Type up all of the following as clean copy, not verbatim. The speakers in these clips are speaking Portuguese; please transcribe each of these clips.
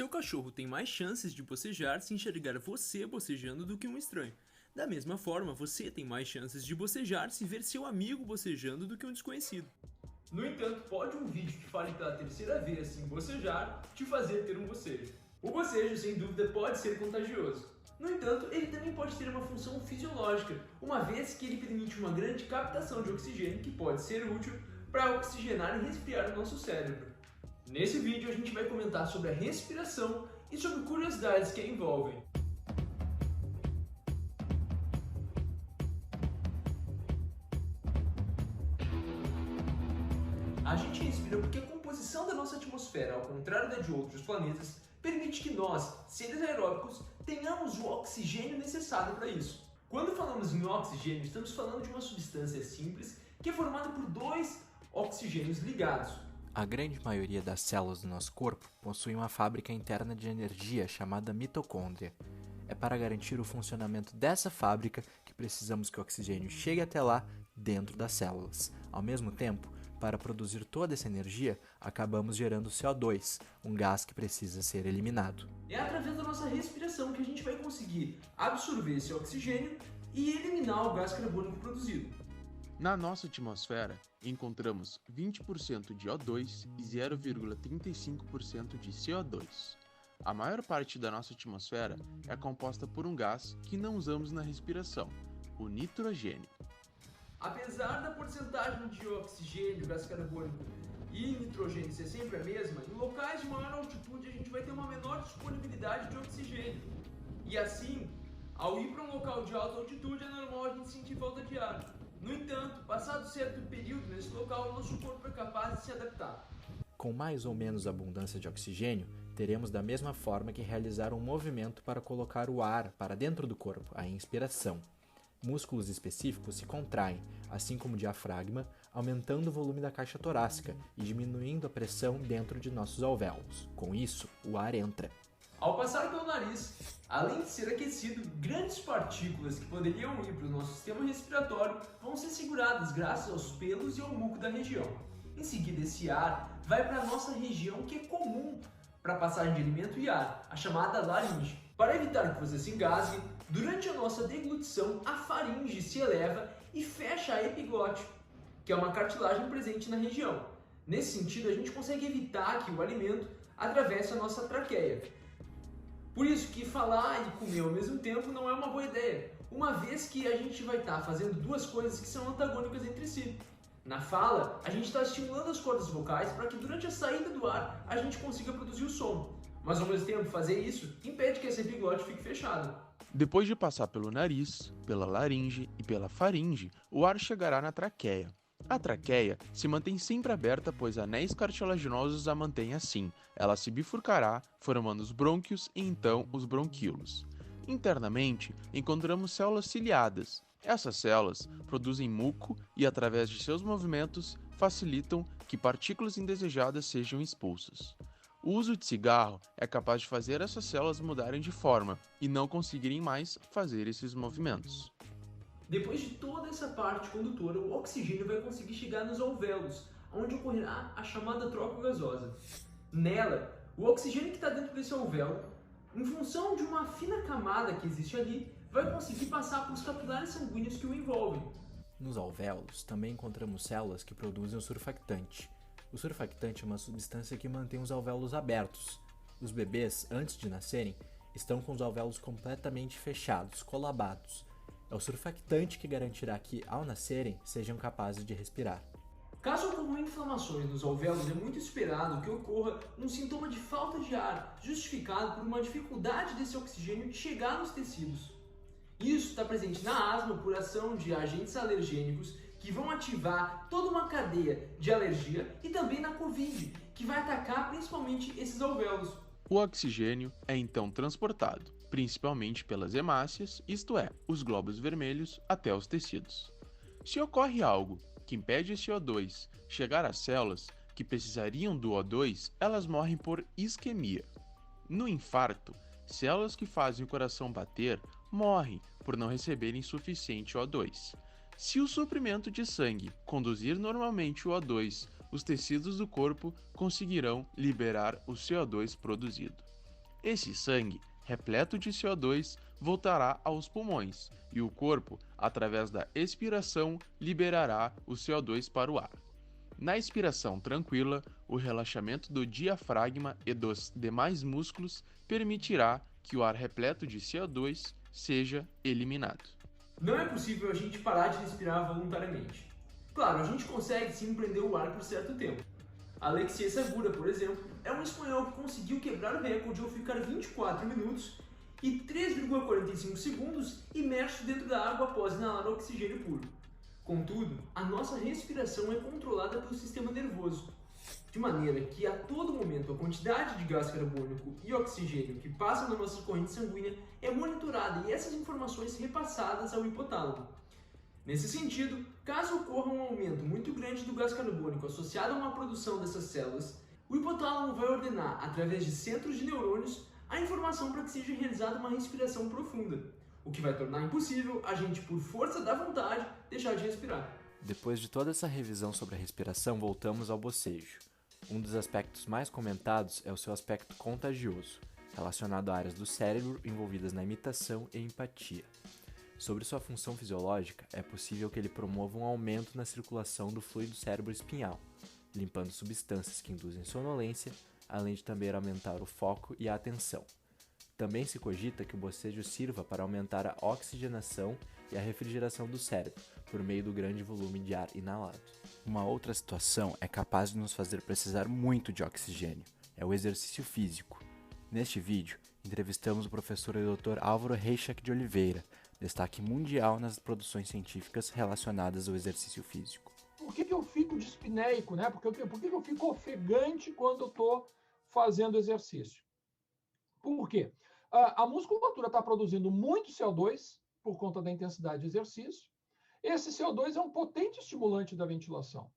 Seu cachorro tem mais chances de bocejar se enxergar você bocejando do que um estranho. Da mesma forma, você tem mais chances de bocejar se ver seu amigo bocejando do que um desconhecido. No entanto, pode um vídeo que fale pela terceira vez em bocejar te fazer ter um bocejo. O bocejo, sem dúvida, pode ser contagioso. No entanto, ele também pode ter uma função fisiológica, uma vez que ele permite uma grande captação de oxigênio que pode ser útil para oxigenar e resfriar o nosso cérebro. Nesse vídeo a gente vai comentar sobre a respiração e sobre curiosidades que a envolvem. A gente respira porque a composição da nossa atmosfera, ao contrário da de outros planetas, permite que nós, seres aeróbicos, tenhamos o oxigênio necessário para isso. Quando falamos em oxigênio, estamos falando de uma substância simples que é formada por dois oxigênios ligados. A grande maioria das células do nosso corpo possui uma fábrica interna de energia chamada mitocôndria. É para garantir o funcionamento dessa fábrica que precisamos que o oxigênio chegue até lá, dentro das células. Ao mesmo tempo, para produzir toda essa energia, acabamos gerando CO2, um gás que precisa ser eliminado. É através da nossa respiração que a gente vai conseguir absorver esse oxigênio e eliminar o gás carbônico produzido. Na nossa atmosfera, encontramos 20% de O2 e 0,35% de CO2. A maior parte da nossa atmosfera é composta por um gás que não usamos na respiração, o nitrogênio. Apesar da porcentagem de oxigênio, gás carbônico e nitrogênio ser sempre a mesma, em locais de maior altitude a gente vai ter uma menor disponibilidade de oxigênio. E assim, ao ir para um local de alta altitude é normal a gente sentir falta de ar. No entanto, passado certo período nesse local, o nosso corpo é capaz de se adaptar. Com mais ou menos abundância de oxigênio, teremos da mesma forma que realizar um movimento para colocar o ar para dentro do corpo, a inspiração. Músculos específicos se contraem, assim como o diafragma, aumentando o volume da caixa torácica e diminuindo a pressão dentro de nossos alvéolos. Com isso, o ar entra. Ao passar pelo nariz, além de ser aquecido, grandes partículas que poderiam ir para o nosso sistema respiratório vão ser seguradas graças aos pelos e ao muco da região. Em seguida, esse ar vai para a nossa região que é comum para a passagem de alimento e ar, a chamada laringe. Para evitar que você se engasgue, durante a nossa deglutição, a faringe se eleva e fecha a epiglote, que é uma cartilagem presente na região. Nesse sentido, a gente consegue evitar que o alimento atravesse a nossa traqueia. Por isso que falar e comer ao mesmo tempo não é uma boa ideia, uma vez que a gente vai estar fazendo duas coisas que são antagônicas entre si. Na fala, a gente está estimulando as cordas vocais para que durante a saída do ar a gente consiga produzir o som. Mas ao mesmo tempo, fazer isso impede que essa epiglote fique fechada. Depois de passar pelo nariz, pela laringe e pela faringe, o ar chegará na traqueia. A traqueia se mantém sempre aberta, pois anéis cartilaginosos a mantêm assim. Ela se bifurcará, formando os brônquios e então os bronquíolos. Internamente, encontramos células ciliadas. Essas células produzem muco e, através de seus movimentos, facilitam que partículas indesejadas sejam expulsas. O uso de cigarro é capaz de fazer essas células mudarem de forma e não conseguirem mais fazer esses movimentos. Depois de toda essa parte condutora, o oxigênio vai conseguir chegar nos alvéolos, onde ocorrerá a chamada troca gasosa. Nela, o oxigênio que está dentro desse alvéolo, em função de uma fina camada que existe ali, vai conseguir passar pelos capilares sanguíneos que o envolvem. Nos alvéolos também encontramos células que produzem o surfactante. O surfactante é uma substância que mantém os alvéolos abertos. Os bebês, antes de nascerem, estão com os alvéolos completamente fechados, colabados. É o surfactante que garantirá que, ao nascerem, sejam capazes de respirar. Caso ocorram inflamações nos alvéolos, é muito esperado que ocorra um sintoma de falta de ar, justificado por uma dificuldade desse oxigênio de chegar nos tecidos. Isso está presente na asma por ação de agentes alergênicos que vão ativar toda uma cadeia de alergia e também na Covid, que vai atacar principalmente esses alvéolos. O oxigênio é então transportado, principalmente pelas hemácias, isto é, os glóbulos vermelhos, até os tecidos. Se ocorre algo que impede esse O2 chegar às células que precisariam do O2, elas morrem por isquemia. No infarto, células que fazem o coração bater morrem por não receberem suficiente O2. Se o suprimento de sangue conduzir normalmente o O2, os tecidos do corpo conseguirão liberar o CO2 produzido. Esse sangue, repleto de CO2, voltará aos pulmões e o corpo, através da expiração, liberará o CO2 para o ar. Na expiração tranquila, o relaxamento do diafragma e dos demais músculos permitirá que o ar repleto de CO2 seja eliminado. Não é possível a gente parar de respirar voluntariamente. Claro, a gente consegue sim prender o ar por certo tempo. Alexei Segura, por exemplo, é um espanhol que conseguiu quebrar o recorde ao ficar 24 minutos e 3,45 segundos imerso dentro da água após inalar oxigênio puro. Contudo, a nossa respiração é controlada pelo sistema nervoso, de maneira que a todo momento a quantidade de gás carbônico e oxigênio que passa na nossa corrente sanguínea é monitorada e essas informações repassadas ao hipotálamo. Nesse sentido, caso ocorra um aumento muito grande do gás carbônico associado a uma produção dessas células, o hipotálamo vai ordenar, através de centros de neurônios, a informação para que seja realizada uma respiração profunda, o que vai tornar impossível a gente, por força da vontade, deixar de respirar. Depois de toda essa revisão sobre a respiração, voltamos ao bocejo. Um dos aspectos mais comentados é o seu aspecto contagioso, relacionado a áreas do cérebro envolvidas na imitação e empatia. Sobre sua função fisiológica, é possível que ele promova um aumento na circulação do fluido cérebro-espinhal, limpando substâncias que induzem sonolência, além de também aumentar o foco e a atenção. Também se cogita que o bocejo sirva para aumentar a oxigenação e a refrigeração do cérebro, por meio do grande volume de ar inalado. Uma outra situação é capaz de nos fazer precisar muito de oxigênio, é o exercício físico. Neste vídeo, entrevistamos o professor e Dr. Álvaro Reichach de Oliveira, destaque mundial nas produções científicas relacionadas ao exercício físico. Por que eu fico dispneico, né? Por que eu fico ofegante quando eu estou fazendo exercício? Por quê? A musculatura está produzindo muito CO2 por conta da intensidade de exercício. Esse CO2 é um potente estimulante da ventilação.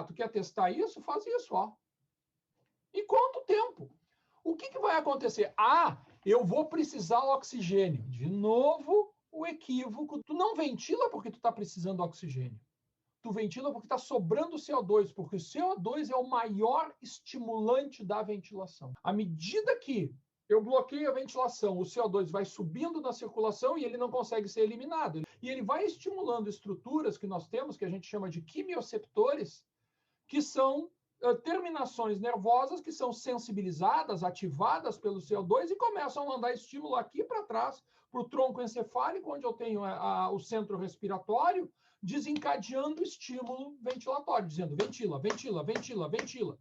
Tu quer testar isso? Faz isso, ó. E quanto tempo? O que vai acontecer? Eu vou precisar de oxigênio. De novo, o equívoco. Tu não ventila porque tu está precisando de oxigênio. Tu ventila porque está sobrando CO2, porque o CO2 é o maior estimulante da ventilação. À medida que eu bloqueio a ventilação, o CO2 vai subindo na circulação e ele não consegue ser eliminado. E ele vai estimulando estruturas que nós temos, que a gente chama de quimioceptores, que são terminações nervosas que são sensibilizadas, ativadas pelo CO2 e começam a mandar estímulo aqui para trás, para o tronco encefálico, onde eu tenho o centro respiratório, desencadeando o estímulo ventilatório, dizendo ventila, ventila, ventila, ventila.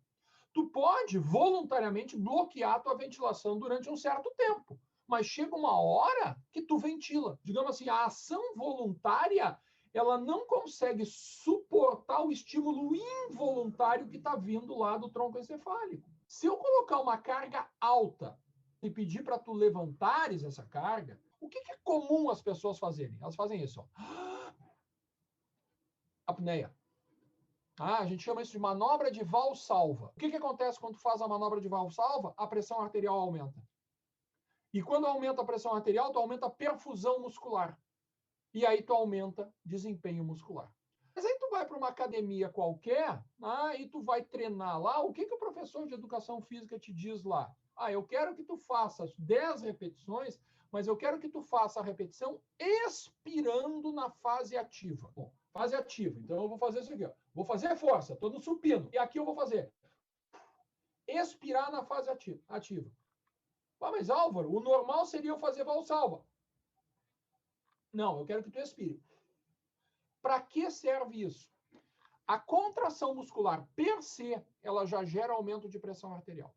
Tu pode voluntariamente bloquear a tua ventilação durante um certo tempo, mas chega uma hora que tu ventila. Digamos assim, a ação voluntária, ela não consegue suportar o estímulo involuntário que está vindo lá do tronco encefálico. Se eu colocar uma carga alta e pedir para tu levantares essa carga, o que é comum as pessoas fazerem? Elas fazem isso, ó. Apneia. A gente chama isso de manobra de valsalva. O que acontece quando tu faz a manobra de valsalva? A pressão arterial aumenta. E quando aumenta a pressão arterial, tu aumenta a perfusão muscular. E aí tu aumenta desempenho muscular. Mas aí tu vai para uma academia qualquer, e tu vai treinar lá, o que o professor de educação física te diz lá? Eu quero que tu faças 10 repetições, mas eu quero que tu faça a repetição expirando na fase ativa. Bom, fase ativa. Então eu vou fazer isso aqui, ó. Vou fazer força, estou no supino. E aqui eu vou fazer expirar na fase ativa. Mas Álvaro, o normal seria eu fazer valsalva. Não, eu quero que tu expire. Para que serve isso? A contração muscular per se, ela já gera aumento de pressão arterial.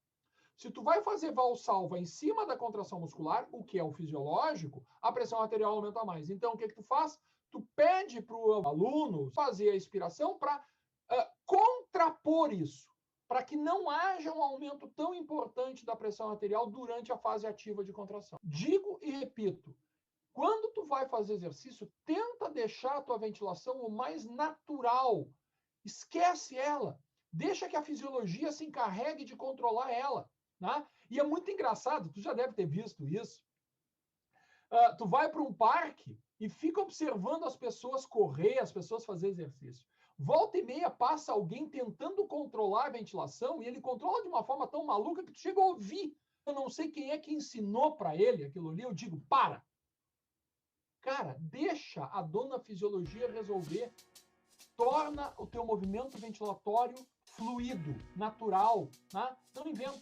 Se tu vai fazer valsalva em cima da contração muscular, o que é o fisiológico, a pressão arterial aumenta mais. Então, o que tu faz? Tu pede para o aluno fazer a expiração para contrapor isso, para que não haja um aumento tão importante da pressão arterial durante a fase ativa de contração. Digo e repito, quando tu vai fazer exercício, tenta deixar a tua ventilação o mais natural. Esquece ela. Deixa que a fisiologia se encarregue de controlar ela. Né? E é muito engraçado, tu já deve ter visto isso. Tu vai para um parque e fica observando as pessoas correr, as pessoas fazer exercício. Volta e meia passa alguém tentando controlar a ventilação e ele controla de uma forma tão maluca que tu chega a ouvir eu não sei quem é que ensinou para ele aquilo ali, eu digo, para! Cara, deixa a dona fisiologia resolver. Torna o teu movimento ventilatório fluido, natural, tá? Não inventa.